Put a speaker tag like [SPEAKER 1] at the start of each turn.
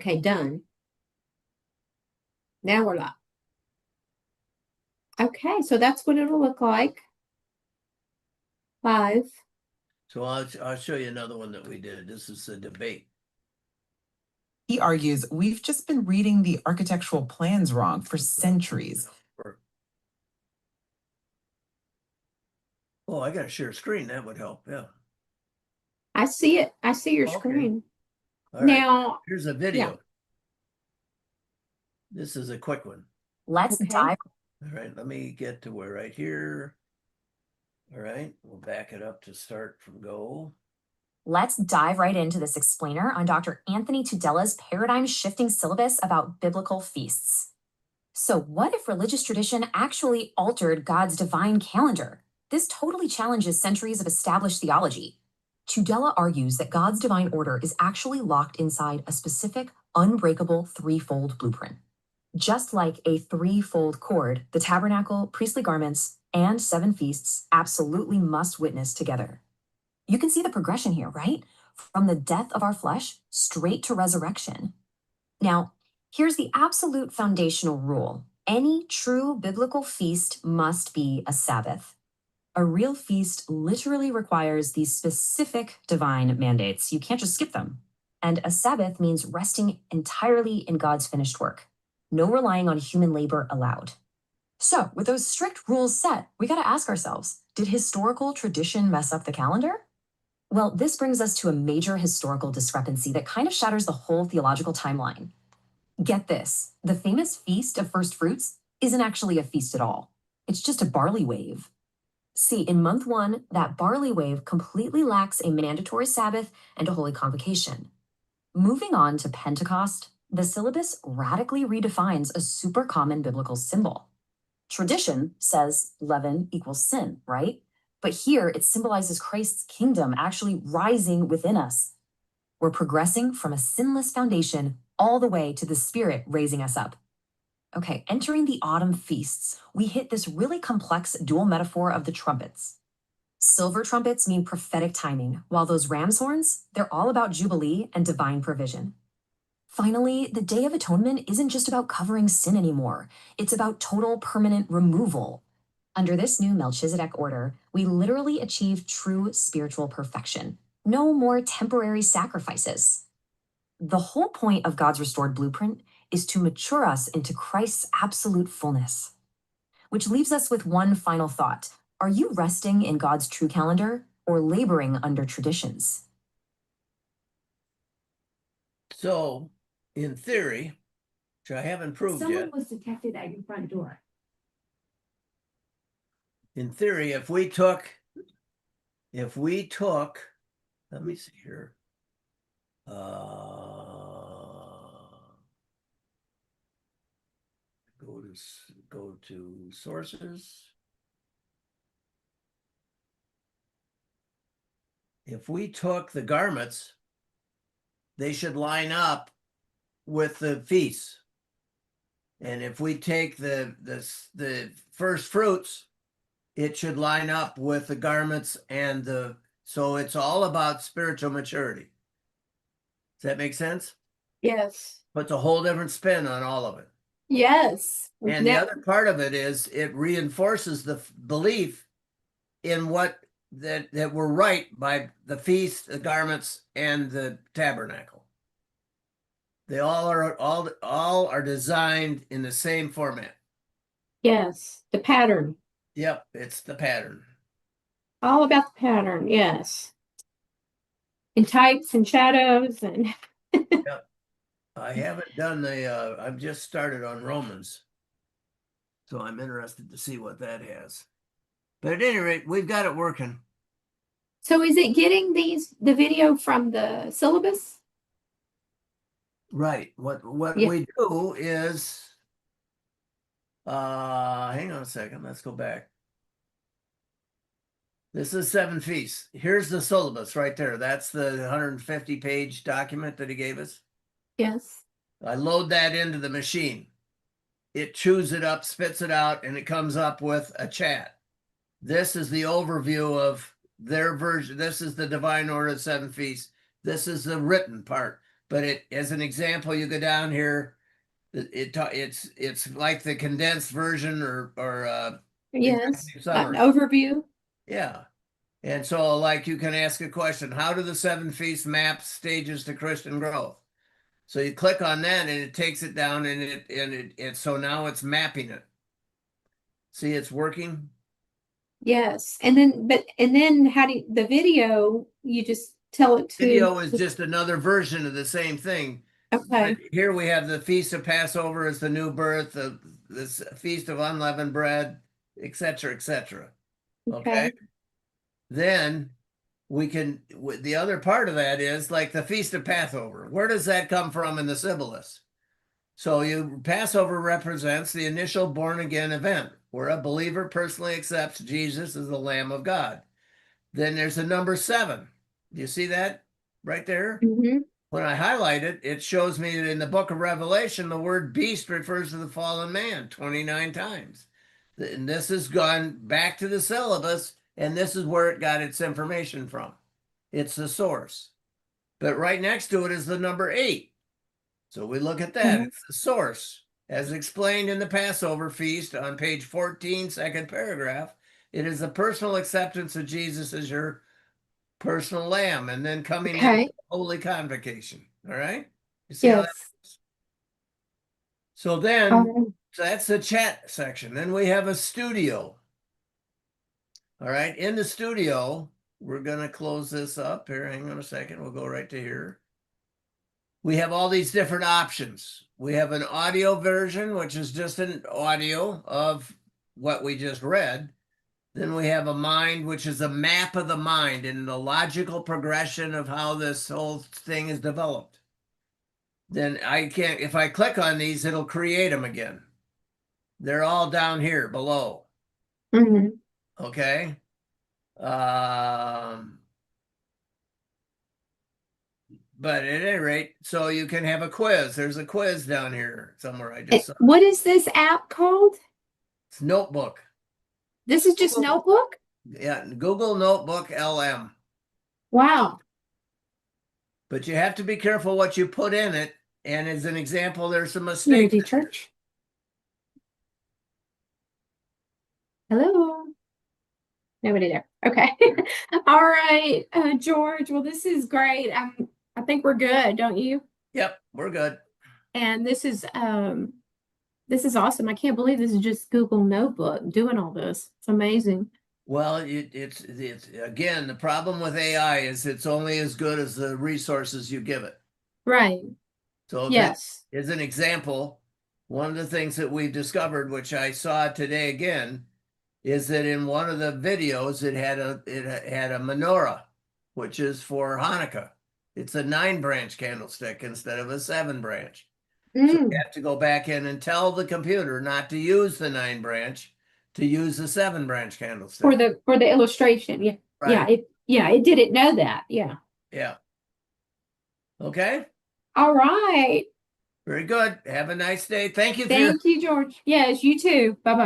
[SPEAKER 1] Okay, done. Now we're live. Okay, so that's what it'll look like. Live.
[SPEAKER 2] So I'll show you another one that we did. This is a debate.
[SPEAKER 3] He argues we've just been reading the architectural plans wrong for centuries.
[SPEAKER 2] Oh, I got to share a screen. That would help. Yeah.
[SPEAKER 1] I see it. I see your
[SPEAKER 2] Okay.
[SPEAKER 1] screen.
[SPEAKER 2] All right.
[SPEAKER 1] Now,
[SPEAKER 2] Here's a video.
[SPEAKER 1] yeah.
[SPEAKER 2] This is a quick one.
[SPEAKER 3] Let's dive.
[SPEAKER 2] All right. Let me get to where right here. All right. We'll back it up to start from go.
[SPEAKER 4] Let's dive right into this explainer on Dr. Anthony Tudella's paradigm-shifting syllabus about biblical feasts. So what if religious tradition actually altered God's divine calendar? This totally challenges centuries of established theology. Tudela argues that God's divine order is actually locked inside a specific, unbreakable threefold blueprint. Just like a threefold cord, the tabernacle, priestly garments, and 7 feasts absolutely must witness together. You can see the progression here, right? From the death of our flesh straight to resurrection. Now, here's the absolute foundational rule. Any true biblical feast must be a Sabbath. A real feast literally requires these specific divine mandates. You can't just skip them. And a Sabbath means resting entirely in God's finished work. No relying on human labor allowed. So, with those strict rules set, we got to ask ourselves, did historical tradition mess up the calendar? Well, this brings us to a major historical discrepancy that kind of shatters the whole theological timeline. Get this, the famous Feast of Firstfruits isn't actually a feast at all. It's just a barley wave. See, in month 1, that barley wave completely lacks a mandatory Sabbath and a holy convocation. Moving on to Pentecost, the syllabus radically redefines a super common biblical symbol. Tradition says leaven equals sin, right? But here it symbolizes Christ's kingdom actually rising within us. We're progressing from a sinless foundation all the way to the Spirit raising us up. Okay, entering the autumn feasts, we hit this really complex dual metaphor of the trumpets. Silver trumpets mean prophetic timing, while those ram's horns, they're all about jubilee and divine provision. Finally, the Day of Atonement isn't just about covering sin anymore. It's about total permanent removal. Under this new Melchizedek order, we literally achieve true spiritual perfection. No more temporary sacrifices. The whole point of God's restored blueprint is to mature us into Christ's absolute fullness. Which leaves us with one final thought. Are you resting in God's true calendar or laboring under traditions?
[SPEAKER 2] So, in theory, which I haven't proved yet.
[SPEAKER 1] Someone was detected at your front door.
[SPEAKER 2] In theory, if we took, let me see here. Go to sources. If we took the garments, they should line up with the feasts. And if we take the first fruits, it should line up with the garments and so it's all about spiritual maturity. Does that make sense?
[SPEAKER 1] Yes.
[SPEAKER 2] Puts a whole different spin on all of it.
[SPEAKER 1] Yes.
[SPEAKER 2] And the other part of it is it reinforces the belief in what that we're right by the feast, the garments, and the tabernacle. They all are designed in the same format.
[SPEAKER 1] Yes, the pattern.
[SPEAKER 2] Yep, it's the pattern.
[SPEAKER 1] All about the pattern, yes. In types and shadows and
[SPEAKER 2] Yep. I haven't done I've just started on Romans. So I'm interested to see what that has. But at any rate, we've got it working.
[SPEAKER 1] So is it getting the video from the syllabus?
[SPEAKER 2] Right. What
[SPEAKER 1] Yeah.
[SPEAKER 2] we do is hang on a second, let's go back. This is 7 feasts. Here's the syllabus right there. That's the 150-page document that he gave us.
[SPEAKER 1] Yes.
[SPEAKER 2] I load that into the machine. It chews it up, spits it out, and it comes up with a chat. This is the overview of their version. This is the divine order of 7 feasts. This is the written part. But it, as an example, you go down here, it's like the condensed version or
[SPEAKER 1] Yes. An
[SPEAKER 2] summary.
[SPEAKER 1] overview.
[SPEAKER 2] Yeah. And so like you can ask a question, how do the 7 feasts map stages to Christian growth? So you click on that and it takes it down and it so now it's mapping it. See, it's working.
[SPEAKER 1] Yes. And then how do the video, you just tell it to
[SPEAKER 2] Video is just another version of the same thing.
[SPEAKER 1] okay.
[SPEAKER 2] But here we have the Feast of Passover as the new birth, the Feast of Unleavened Bread, etc., etc. Okay. Then we can, the other part of that is like the Feast of Passover. Where does that come from in the Sibboleth? So Passover represents the initial born again event where a believer personally accepts Jesus as the Lamb of God. Then there's a number 7. Do you see that right there?
[SPEAKER 1] Mm-hmm.
[SPEAKER 2] When I highlight it, it shows me that in the book of Revelation, the word beast refers to the fallen man 29 times. And this has gone back to the syllabus, and this is where it got its information from. It's the source. But right next to it is the number 8. So we look at that. It's the source. As explained in the Passover feast on page 14, second paragraph, it is the personal acceptance of Jesus as your personal lamb, and then coming in holy convocation. All right. You see how that is? So then so that's the chat section. Then we have a studio. All right. In the studio, we're going to close this up here. Hang on a second. We'll go right to here. We have all these different options. We have an audio version, which is just an audio of what we just read. Then we have a mind, which is a map of the mind and the logical progression of how this whole thing is developed. Then if I click on these, it'll create them again. They're all down here below.
[SPEAKER 1] Mm-hmm.
[SPEAKER 2] Okay. But at any rate, so you can have a quiz. There's a quiz down here somewhere. I just saw.
[SPEAKER 1] What is this app called?
[SPEAKER 2] It's Notebook.
[SPEAKER 1] This is just Notebook?
[SPEAKER 2] Yeah, Google Notebook LM.
[SPEAKER 1] Wow.
[SPEAKER 2] But you have to be careful what you put in it. And as an example, there's some mistakes.
[SPEAKER 1] Unity Church. Hello. Nobody there. Okay. All right, George. Well, this is great. I think we're good, don't you?
[SPEAKER 2] Yep, we're good.
[SPEAKER 1] And this is awesome. I can't believe this is just Google Notebook doing all this. It's amazing.
[SPEAKER 2] Well, it's again, the problem with AI is it's only as good as the resources you give it.
[SPEAKER 1] Right.
[SPEAKER 2] So
[SPEAKER 1] yes,
[SPEAKER 2] as an example, one of the things that we've discovered, which I saw today again, is that in one of the videos it had a menorah, which is for Hanukkah. It's a 9-branch candlestick instead of a 7-branch. So you have to go back in and tell the computer not to use the 9-branch, to use the 7-branch candlestick
[SPEAKER 1] for the illustration. Yeah,
[SPEAKER 2] right.
[SPEAKER 1] It didn't know that. Yeah.
[SPEAKER 2] Okay.
[SPEAKER 1] All right.
[SPEAKER 2] Very good. Have a nice day. Thank you.
[SPEAKER 1] Thank you, George. Yes, you too. Bye-bye.